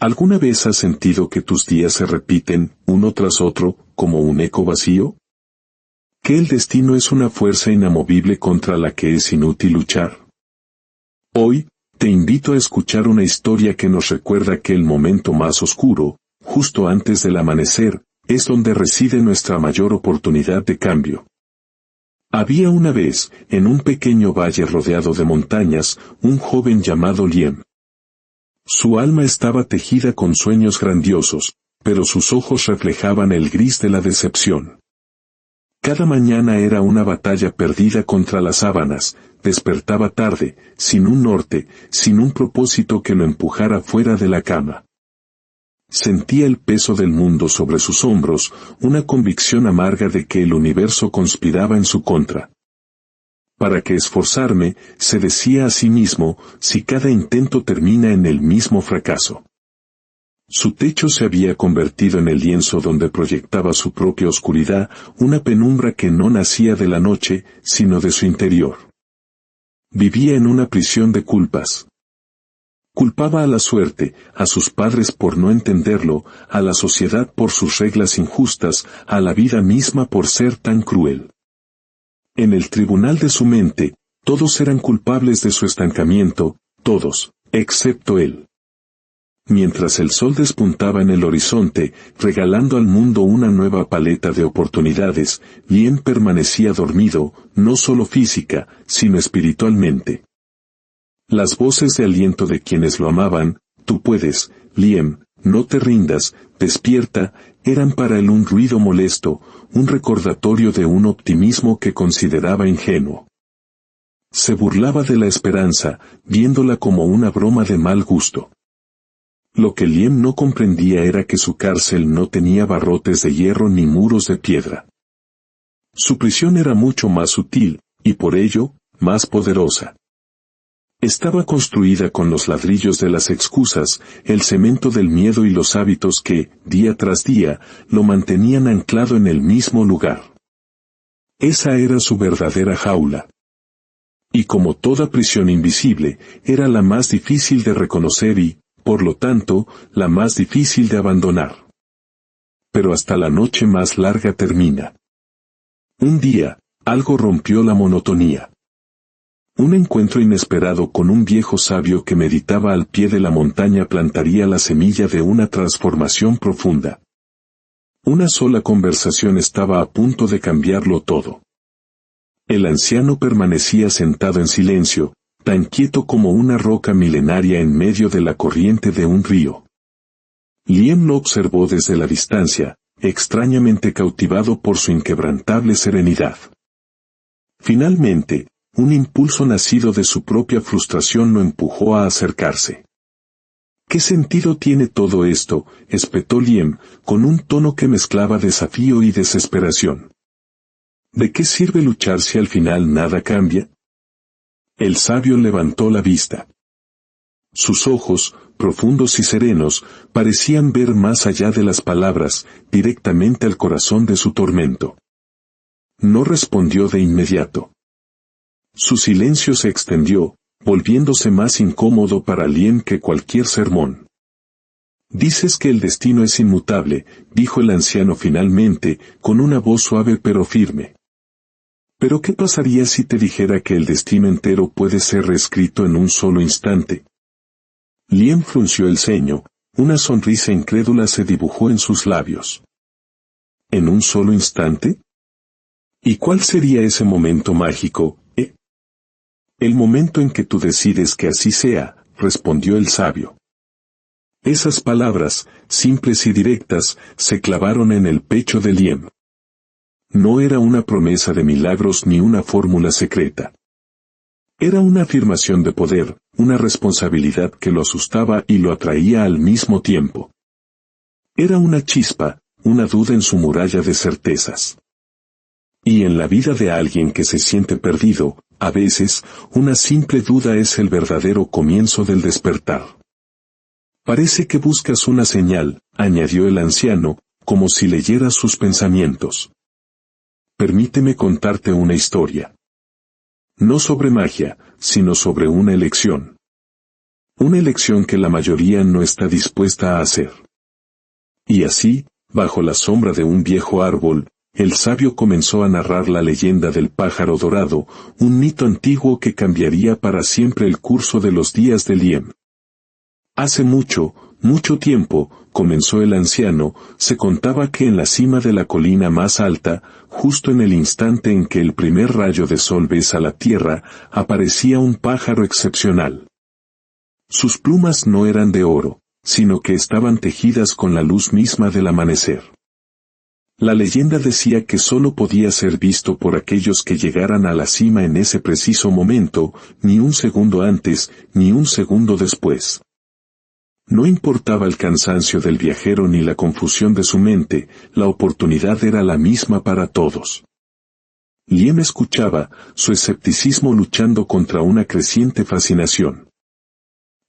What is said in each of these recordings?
¿Alguna vez has sentido que tus días se repiten, uno tras otro, como un eco vacío? ¿Que el destino es una fuerza inamovible contra la que es inútil luchar? Hoy, te invito a escuchar una historia que nos recuerda que el momento más oscuro, justo antes del amanecer, es donde reside nuestra mayor oportunidad de cambio. Había una vez, en un pequeño valle rodeado de montañas, un joven llamado Liam. Su alma estaba tejida con sueños grandiosos, pero sus ojos reflejaban el gris de la decepción. Cada mañana era una batalla perdida contra las sábanas, despertaba tarde, sin un norte, sin un propósito que lo empujara fuera de la cama. Sentía el peso del mundo sobre sus hombros, una convicción amarga de que el universo conspiraba en su contra. ¿Para qué esforzarme?, se decía a sí mismo, si cada intento termina en el mismo fracaso. Su techo se había convertido en el lienzo donde proyectaba su propia oscuridad, una penumbra que no nacía de la noche, sino de su interior. Vivía en una prisión de culpas. Culpaba a la suerte, a sus padres por no entenderlo, a la sociedad por sus reglas injustas, a la vida misma por ser tan cruel. En el tribunal de su mente, todos eran culpables de su estancamiento, todos, excepto él. Mientras el sol despuntaba en el horizonte, regalando al mundo una nueva paleta de oportunidades, Liam permanecía dormido, no solo física, sino espiritualmente. Las voces de aliento de quienes lo amaban, tú puedes, Liam, no te rindas, despierta, eran para él un ruido molesto, un recordatorio de un optimismo que consideraba ingenuo. Se burlaba de la esperanza, viéndola como una broma de mal gusto. Lo que Liam no comprendía era que su cárcel no tenía barrotes de hierro ni muros de piedra. Su prisión era mucho más sutil, y por ello, más poderosa. Estaba construida con los ladrillos de las excusas, el cemento del miedo y los hábitos que, día tras día, lo mantenían anclado en el mismo lugar. Esa era su verdadera jaula. Y como toda prisión invisible, era la más difícil de reconocer y, por lo tanto, la más difícil de abandonar. Pero hasta la noche más larga termina. Un día, algo rompió la monotonía. Un encuentro inesperado con un viejo sabio que meditaba al pie de la montaña plantaría la semilla de una transformación profunda. Una sola conversación estaba a punto de cambiarlo todo. El anciano permanecía sentado en silencio, tan quieto como una roca milenaria en medio de la corriente de un río. Liam lo observó desde la distancia, extrañamente cautivado por su inquebrantable serenidad. Finalmente, un impulso nacido de su propia frustración lo empujó a acercarse. ¿Qué sentido tiene todo esto?, espetó Liam, con un tono que mezclaba desafío y desesperación. ¿De qué sirve luchar si al final nada cambia? El sabio levantó la vista. Sus ojos, profundos y serenos, parecían ver más allá de las palabras, directamente al corazón de su tormento. No respondió de inmediato. Su silencio se extendió, volviéndose más incómodo para Liam que cualquier sermón. Dices que el destino es inmutable, dijo el anciano finalmente, con una voz suave pero firme. ¿Pero qué pasaría si te dijera que el destino entero puede ser reescrito en un solo instante? Liam frunció el ceño, una sonrisa incrédula se dibujó en sus labios. ¿En un solo instante? ¿Y cuál sería ese momento mágico, El momento en que tú decides que así sea, respondió el sabio. Esas palabras, simples y directas, se clavaron en el pecho de Liam. No era una promesa de milagros ni una fórmula secreta. Era una afirmación de poder, una responsabilidad que lo asustaba y lo atraía al mismo tiempo. Era una chispa, una duda en su muralla de certezas. Y en la vida de alguien que se siente perdido, a veces, una simple duda es el verdadero comienzo del despertar. Parece que buscas una señal, añadió el anciano, como si leyera sus pensamientos. Permíteme contarte una historia. No sobre magia, sino sobre una elección. Una elección que la mayoría no está dispuesta a hacer. Y así, bajo la sombra de un viejo árbol, el sabio comenzó a narrar la leyenda del pájaro dorado, un mito antiguo que cambiaría para siempre el curso de los días de Liem. Hace mucho, mucho tiempo, comenzó el anciano, se contaba que en la cima de la colina más alta, justo en el instante en que el primer rayo de sol besa la tierra, aparecía un pájaro excepcional. Sus plumas no eran de oro, sino que estaban tejidas con la luz misma del amanecer. La leyenda decía que solo podía ser visto por aquellos que llegaran a la cima en ese preciso momento, ni un segundo antes, ni un segundo después. No importaba el cansancio del viajero ni la confusión de su mente, la oportunidad era la misma para todos. Liem escuchaba, su escepticismo luchando contra una creciente fascinación.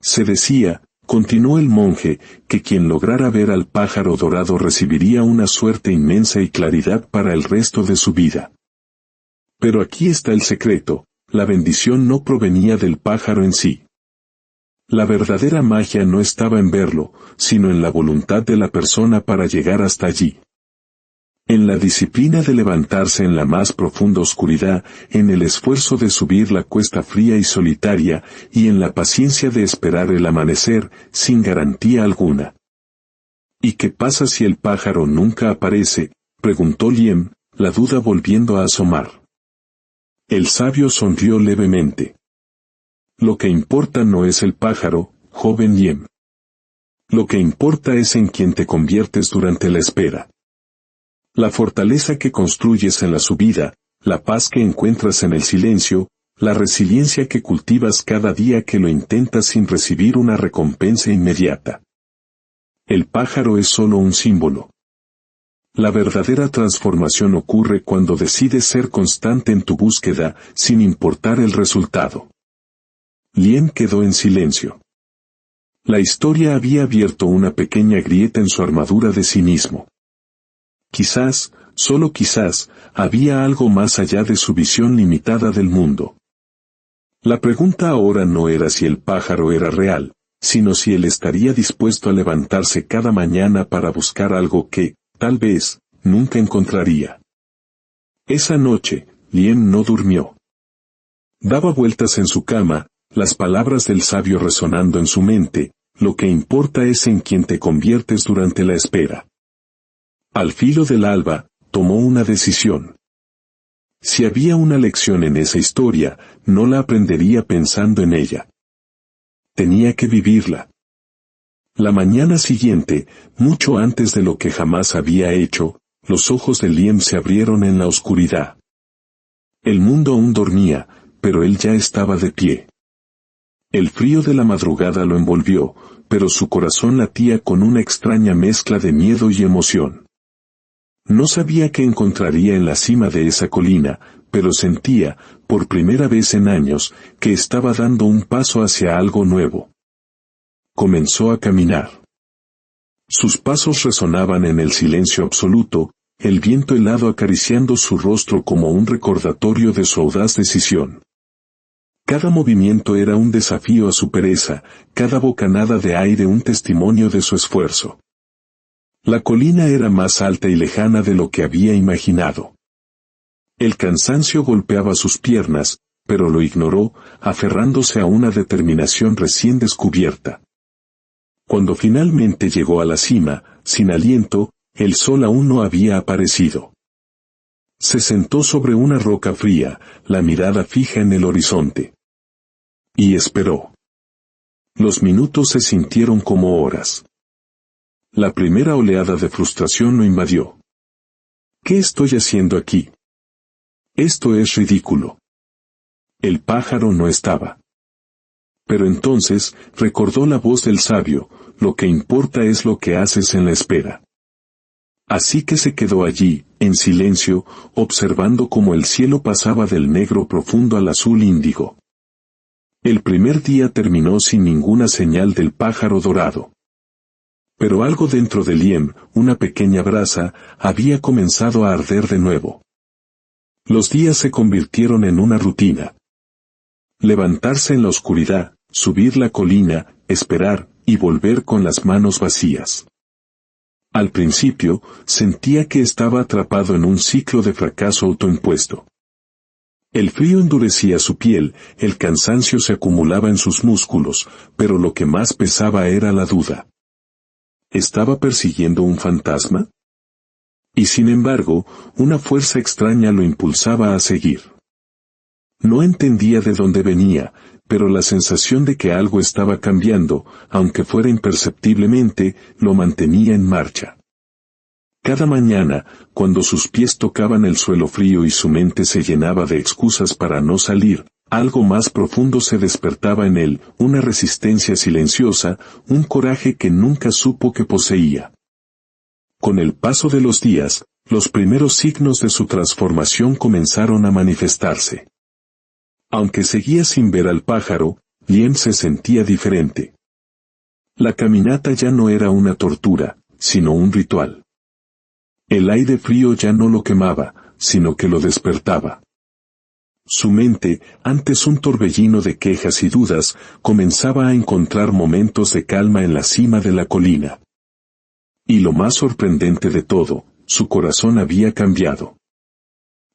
Se decía, continuó el monje, que quien lograra ver al pájaro dorado recibiría una suerte inmensa y claridad para el resto de su vida. Pero aquí está el secreto, la bendición no provenía del pájaro en sí. La verdadera magia no estaba en verlo, sino en la voluntad de la persona para llegar hasta allí. En la disciplina de levantarse en la más profunda oscuridad, en el esfuerzo de subir la cuesta fría y solitaria, y en la paciencia de esperar el amanecer, sin garantía alguna. ¿Y qué pasa si el pájaro nunca aparece?, preguntó Liem, la duda volviendo a asomar. El sabio sonrió levemente. Lo que importa no es el pájaro, joven Liem. Lo que importa es en quien te conviertes durante la espera. La fortaleza que construyes en la subida, la paz que encuentras en el silencio, la resiliencia que cultivas cada día que lo intentas sin recibir una recompensa inmediata. El pájaro es solo un símbolo. La verdadera transformación ocurre cuando decides ser constante en tu búsqueda, sin importar el resultado. Liem quedó en silencio. La historia había abierto una pequeña grieta en su armadura de cinismo. Quizás, solo quizás, había algo más allá de su visión limitada del mundo. La pregunta ahora no era si el pájaro era real, sino si él estaría dispuesto a levantarse cada mañana para buscar algo que, tal vez, nunca encontraría. Esa noche, Liem no durmió. Daba vueltas en su cama, las palabras del sabio resonando en su mente, lo que importa es en quien te conviertes durante la espera. Al filo del alba, tomó una decisión. Si había una lección en esa historia, no la aprendería pensando en ella. Tenía que vivirla. La mañana siguiente, mucho antes de lo que jamás había hecho, los ojos de Liem se abrieron en la oscuridad. El mundo aún dormía, pero él ya estaba de pie. El frío de la madrugada lo envolvió, pero su corazón latía con una extraña mezcla de miedo y emoción. No sabía qué encontraría en la cima de esa colina, pero sentía, por primera vez en años, que estaba dando un paso hacia algo nuevo. Comenzó a caminar. Sus pasos resonaban en el silencio absoluto, el viento helado acariciando su rostro como un recordatorio de su audaz decisión. Cada movimiento era un desafío a su pereza, cada bocanada de aire un testimonio de su esfuerzo. La colina era más alta y lejana de lo que había imaginado. El cansancio golpeaba sus piernas, pero lo ignoró, aferrándose a una determinación recién descubierta. Cuando finalmente llegó a la cima, sin aliento, el sol aún no había aparecido. Se sentó sobre una roca fría, la mirada fija en el horizonte. Y esperó. Los minutos se sintieron como horas. La primera oleada de frustración lo invadió. ¿Qué estoy haciendo aquí? Esto es ridículo. El pájaro no estaba. Pero entonces, recordó la voz del sabio, lo que importa es lo que haces en la espera. Así que se quedó allí, en silencio, observando cómo el cielo pasaba del negro profundo al azul índigo. El primer día terminó sin ninguna señal del pájaro dorado. Pero algo dentro de Liem, una pequeña brasa, había comenzado a arder de nuevo. Los días se convirtieron en una rutina. Levantarse en la oscuridad, subir la colina, esperar, y volver con las manos vacías. Al principio, sentía que estaba atrapado en un ciclo de fracaso autoimpuesto. El frío endurecía su piel, el cansancio se acumulaba en sus músculos, pero lo que más pesaba era la duda. ¿Estaba persiguiendo un fantasma? Y sin embargo, una fuerza extraña lo impulsaba a seguir. No entendía de dónde venía, pero la sensación de que algo estaba cambiando, aunque fuera imperceptiblemente, lo mantenía en marcha. Cada mañana, cuando sus pies tocaban el suelo frío y su mente se llenaba de excusas para no salir, algo más profundo se despertaba en él, una resistencia silenciosa, un coraje que nunca supo que poseía. Con el paso de los días, los primeros signos de su transformación comenzaron a manifestarse. Aunque seguía sin ver al pájaro, Lien se sentía diferente. La caminata ya no era una tortura, sino un ritual. El aire frío ya no lo quemaba, sino que lo despertaba. Su mente, antes un torbellino de quejas y dudas, comenzaba a encontrar momentos de calma en la cima de la colina. Y lo más sorprendente de todo, su corazón había cambiado.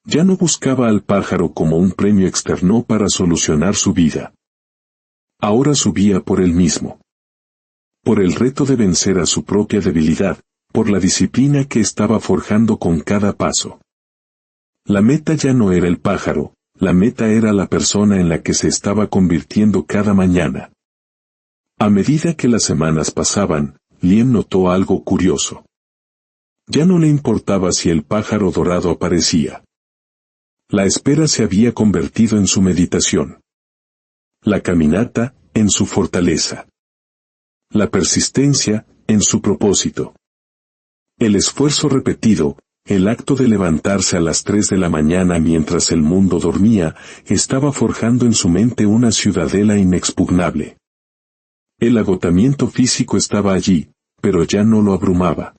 Ya no buscaba al pájaro como un premio externo para solucionar su vida. Ahora subía por él mismo. Por el reto de vencer a su propia debilidad, por la disciplina que estaba forjando con cada paso. La meta ya no era el pájaro, la meta era la persona en la que se estaba convirtiendo cada mañana. A medida que las semanas pasaban, Lien notó algo curioso. Ya no le importaba si el pájaro dorado aparecía. La espera se había convertido en su meditación. La caminata, en su fortaleza. La persistencia, en su propósito. El esfuerzo repetido, el acto de levantarse a las 3 de la mañana mientras el mundo dormía, estaba forjando en su mente una ciudadela inexpugnable. El agotamiento físico estaba allí, pero ya no lo abrumaba.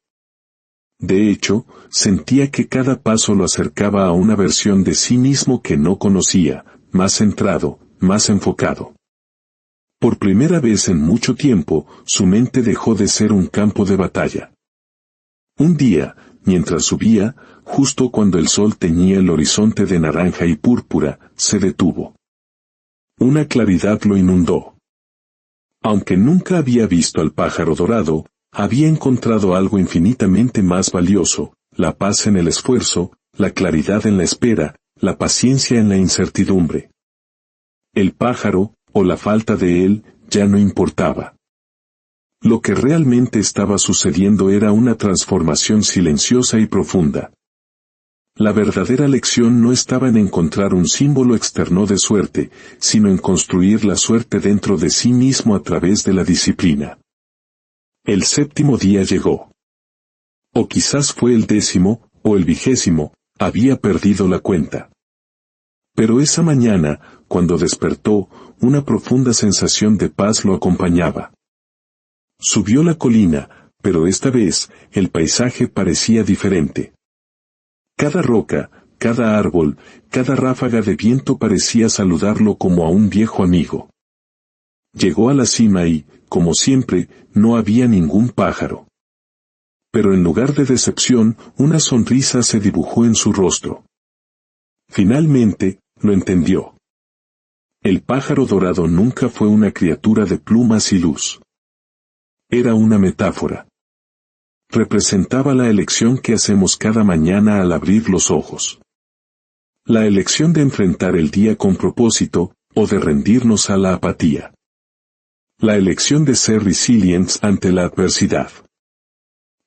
De hecho, sentía que cada paso lo acercaba a una versión de sí mismo que no conocía, más centrado, más enfocado. Por primera vez en mucho tiempo, su mente dejó de ser un campo de batalla. Un día, mientras subía, justo cuando el sol teñía el horizonte de naranja y púrpura, se detuvo. Una claridad lo inundó. Aunque nunca había visto al pájaro dorado, había encontrado algo infinitamente más valioso, la paz en el esfuerzo, la claridad en la espera, la paciencia en la incertidumbre. El pájaro, o la falta de él, ya no importaba. Lo que realmente estaba sucediendo era una transformación silenciosa y profunda. La verdadera lección no estaba en encontrar un símbolo externo de suerte, sino en construir la suerte dentro de sí mismo a través de la disciplina. El 7º día llegó. O quizás fue el 10º, o el 20º, había perdido la cuenta. Pero esa mañana, cuando despertó, una profunda sensación de paz lo acompañaba. Subió la colina, pero esta vez, el paisaje parecía diferente. Cada roca, cada árbol, cada ráfaga de viento parecía saludarlo como a un viejo amigo. Llegó a la cima y, como siempre, no había ningún pájaro. Pero en lugar de decepción, una sonrisa se dibujó en su rostro. Finalmente, lo entendió. El pájaro dorado nunca fue una criatura de plumas y luz. Era una metáfora. Representaba la elección que hacemos cada mañana al abrir los ojos. La elección de enfrentar el día con propósito, o de rendirnos a la apatía. La elección de ser resilientes ante la adversidad.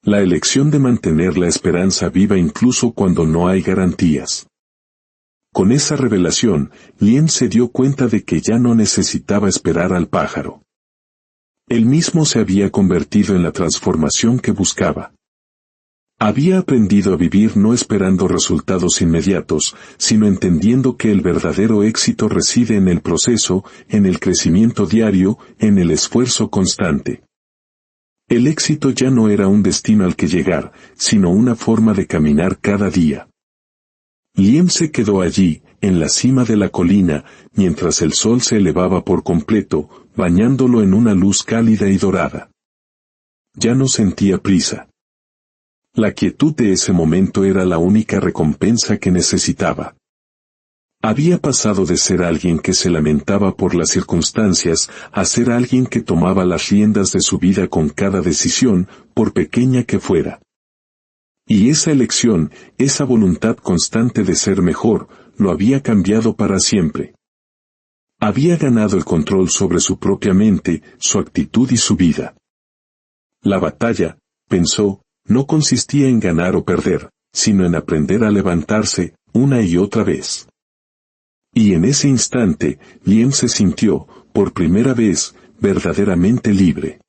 La elección de mantener la esperanza viva incluso cuando no hay garantías. Con esa revelación, Lien se dio cuenta de que ya no necesitaba esperar al pájaro. Él mismo se había convertido en la transformación que buscaba. Había aprendido a vivir no esperando resultados inmediatos, sino entendiendo que el verdadero éxito reside en el proceso, en el crecimiento diario, en el esfuerzo constante. El éxito ya no era un destino al que llegar, sino una forma de caminar cada día. Lien se quedó allí, en la cima de la colina, mientras el sol se elevaba por completo, bañándolo en una luz cálida y dorada. Ya no sentía prisa. La quietud de ese momento era la única recompensa que necesitaba. Había pasado de ser alguien que se lamentaba por las circunstancias a ser alguien que tomaba las riendas de su vida con cada decisión, por pequeña que fuera. Y esa elección, esa voluntad constante de ser mejor, lo había cambiado para siempre. Había ganado el control sobre su propia mente, su actitud y su vida. La batalla, pensó, no consistía en ganar o perder, sino en aprender a levantarse, una y otra vez. Y en ese instante, Liam se sintió, por primera vez, verdaderamente libre.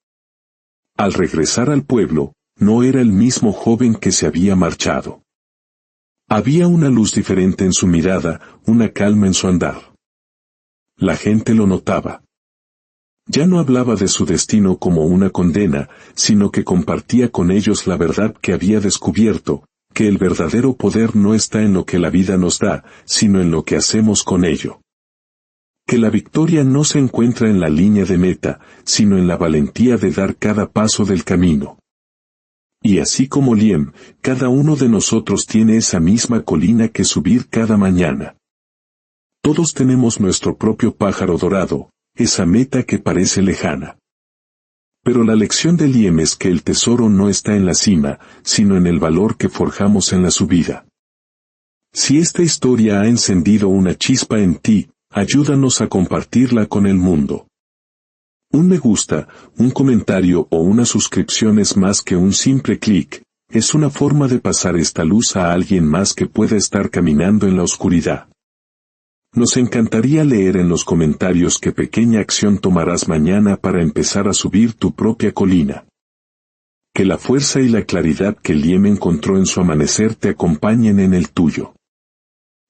Al regresar al pueblo, no era el mismo joven que se había marchado. Había una luz diferente en su mirada, una calma en su andar. La gente lo notaba. Ya no hablaba de su destino como una condena, sino que compartía con ellos la verdad que había descubierto, que el verdadero poder no está en lo que la vida nos da, sino en lo que hacemos con ello. Que la victoria no se encuentra en la línea de meta, sino en la valentía de dar cada paso del camino. Y así como Liam, cada uno de nosotros tiene esa misma colina que subir cada mañana. Todos tenemos nuestro propio pájaro dorado, esa meta que parece lejana. Pero la lección de Liam es que el tesoro no está en la cima, sino en el valor que forjamos en la subida. Si esta historia ha encendido una chispa en ti, ayúdanos a compartirla con el mundo. Un me gusta, un comentario o una suscripción es más que un simple clic, es una forma de pasar esta luz a alguien más que pueda estar caminando en la oscuridad. Nos encantaría leer en los comentarios qué pequeña acción tomarás mañana para empezar a subir tu propia colina. Que la fuerza y la claridad que Liam encontró en su amanecer te acompañen en el tuyo.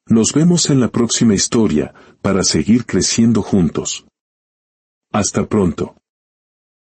Nos vemos en la próxima historia, para seguir creciendo juntos. Hasta pronto.